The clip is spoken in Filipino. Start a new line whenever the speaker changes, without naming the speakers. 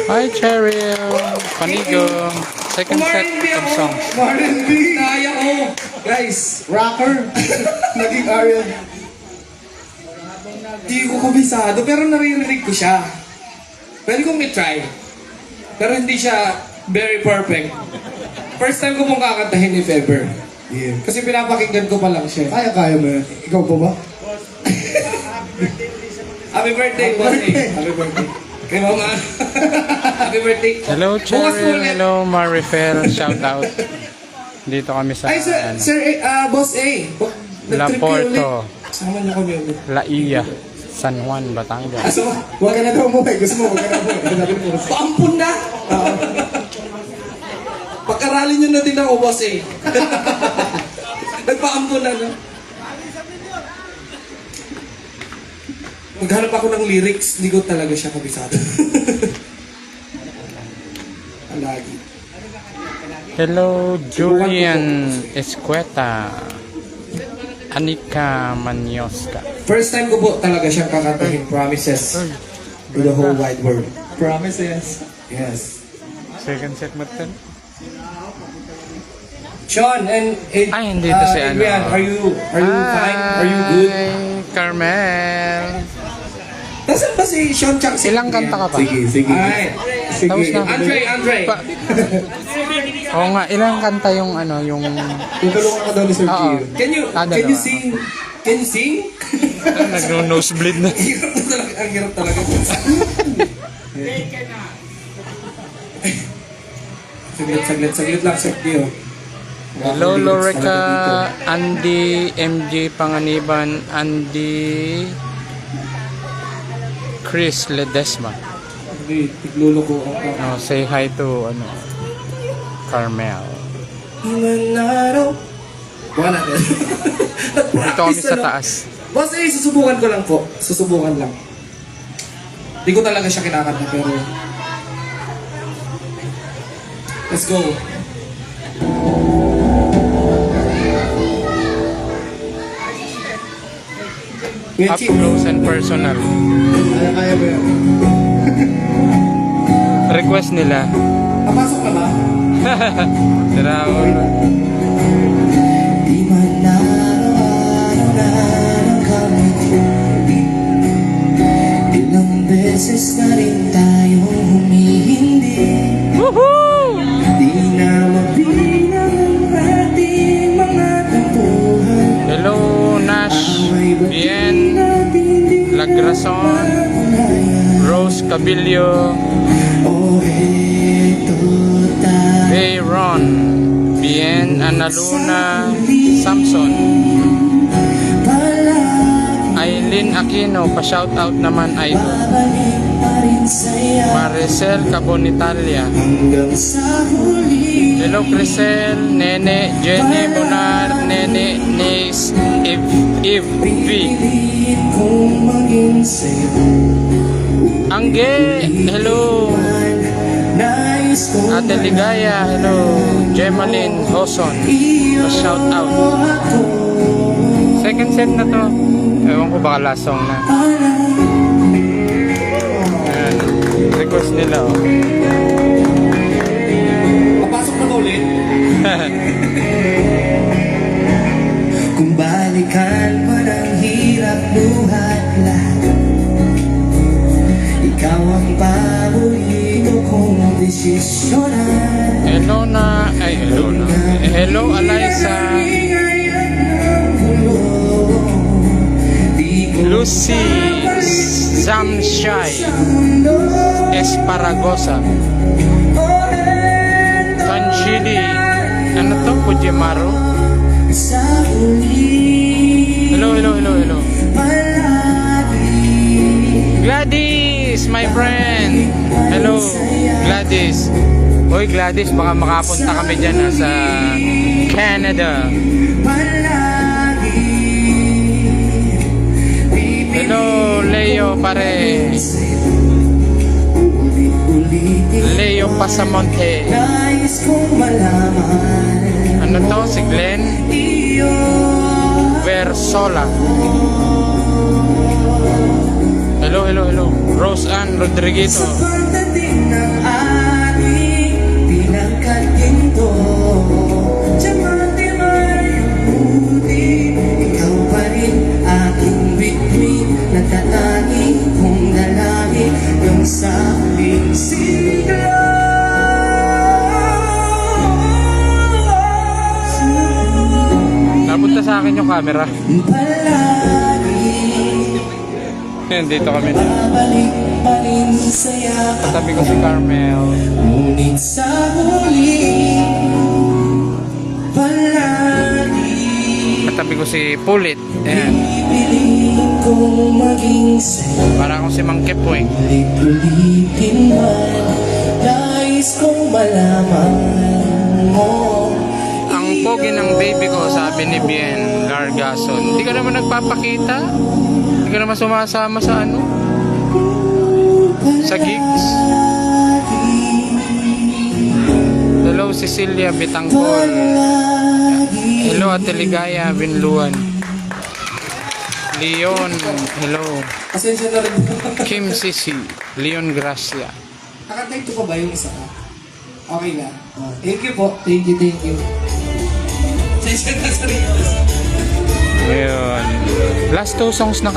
Hi, Cheryl. Panigo. Second set of songs.
R&B. Kaya ko. Guys, rocker. Naging R&B. Di ko kubisado, pero naririnig ko siya. Pwede kong i-try. Pero hindi siya very perfect. First time ko mong kakantahin if ever.
Yeah.
Kasi pinapakinggan ko pa lang siya.
Kaya mo yan. Ikaw pa ba?
Happy birthday, bossy. Happy birthday. Kay mama. Happy birthday.
Hello,
Bukas po
Cheryl.
ulit.
Hello, Marifel. Shout out. Dito kami sa
Ay, sir, Boss A.
La
Nag-trip kayo ulit.
Porto,
Sama niyo kami ulit.
La Ia, San Juan, Batangas.
Aso,
Huwag ka na daw umuwi. Gusto mo, huwag ka na umuwi. Sabi mo.
paampun na. Pagkarali nyo na din ako, Boss A. Nagpaampun na, no? Maghanap ako ng lyrics, hindi ko talaga siya kabisado. Lagi.
Hello, Julian Escueta. Anika Manyoska.
First time ko po talaga siyang kakantahin, Promises to the whole wide world. Promises. Yes.
Second set mo ito?
Sean and
Ay, hindi to si ano.
Adrian, are you fine? Are you good?
Hi, Carmel.
Nasaan ba si Sean Chang?
Ilang kanta ka pa?
Sige.
Alright.
Tapos na.
Andre.
Oo nga, ilang kanta yung ano, yung...
Tutulungan ka daw ni Sir
Oo.
Gio.
Can you
Dalawa.
sing? Can you sing?
Nag-nosebleed na.
Hirap na talaga. Ang hirap talaga. Saglit lang, Sir Gio.
Hello, Lorica, Andy, MJ Panganiban, Andy, Chris Ledesma.
Hindi, tigluloko ako.
Say hi to ano, Carmel.
Imanaro. Bukan natin.
Dito kami sa taas.
Boss, susubukan ko lang po. Susubukan lang. Hindi ko talaga siya kinakanta, pero... Let's go.
Up close and personal.
Kaya mo yan.
Request nila.
Napasok na ba?
Tara,
Di man araw-araw na nagkamit. Ilang beses na rin tayong humihindi.
woohoo!
Di na mabilang ang ating mga tampuhan.
Hello, Nash, Bien, Lagrason, Rose Cabillo,
O eto tayo
Hey Ron, Bien, Analuna, Samson,
palagi.
Aileen Aquino, pa-shoutout naman idol.
Babalik pa rin sa'yo
Maricel Cabonitalia.
hanggang sa huli.
Hello Crisel, Nene, Jenny Bonar, Nene, Nis, Eve V.
Piliin kong maging sa'yo.
Angge, hello.
Nais kong
Ate Ligaya, hello. Gemaline Hoson, pa-shoutout.
ako.
Second set na to. Ewan ko baka last song na. Ayan. Request nila oh.
Papasok na ba ulit?
Kung balikan man ang hirap buhat lahat, ikaw ang paborito kong desisyonan.
Hello na. Ay, hello na. Hello Eliza. Lucy Zamshai Esparagosa Tanjili. Ano to? Pujimaro. Hello. Gladys, my friend. Hello, Gladys. Hoy Gladys, baka makapunta kami dyan sa Canada. Hello, Leo pare. Leo Pasamonte. Ano to? Si Glenn Versola. Hello, hello, hello. Rose Ann Rodriguito.
Sa pagdating ng ating pinagkaginto, Diamante man ang buti, ikaw pa rin aking bituin, natatanging kong dalangin yung sa aking sigla.
Napunta sa akin yung camera.
Palagi
Yan, dito kami.
babalik pa rin saya,
Katabi ko si Carmel.
ngunit sa huli palagi
Katabi ko si Pulit. Ayan.
pipiling kong maging sa'yo.
Para akong si Mang Kepweng.
Ulit-ulitin man, nais kong malaman mo.
Ang pogi ng baby ko, sabi ni Bien Gargason. Hindi ka naman nagpapakita. Hindi ka naman sumasama sa ano? Sa gigs. Hello, Cecilia Bitangkol. Hello, Ate Ligaya Binluan. Leon, hello.
Pasensya na rin.
Kim Sisi, Leon Gracia.
Nakatake ko pa ba yung isa ka? Okay na. Thank you po. Thank you, thank you. Pasensya na sa rin.
Ayun. Last two songs na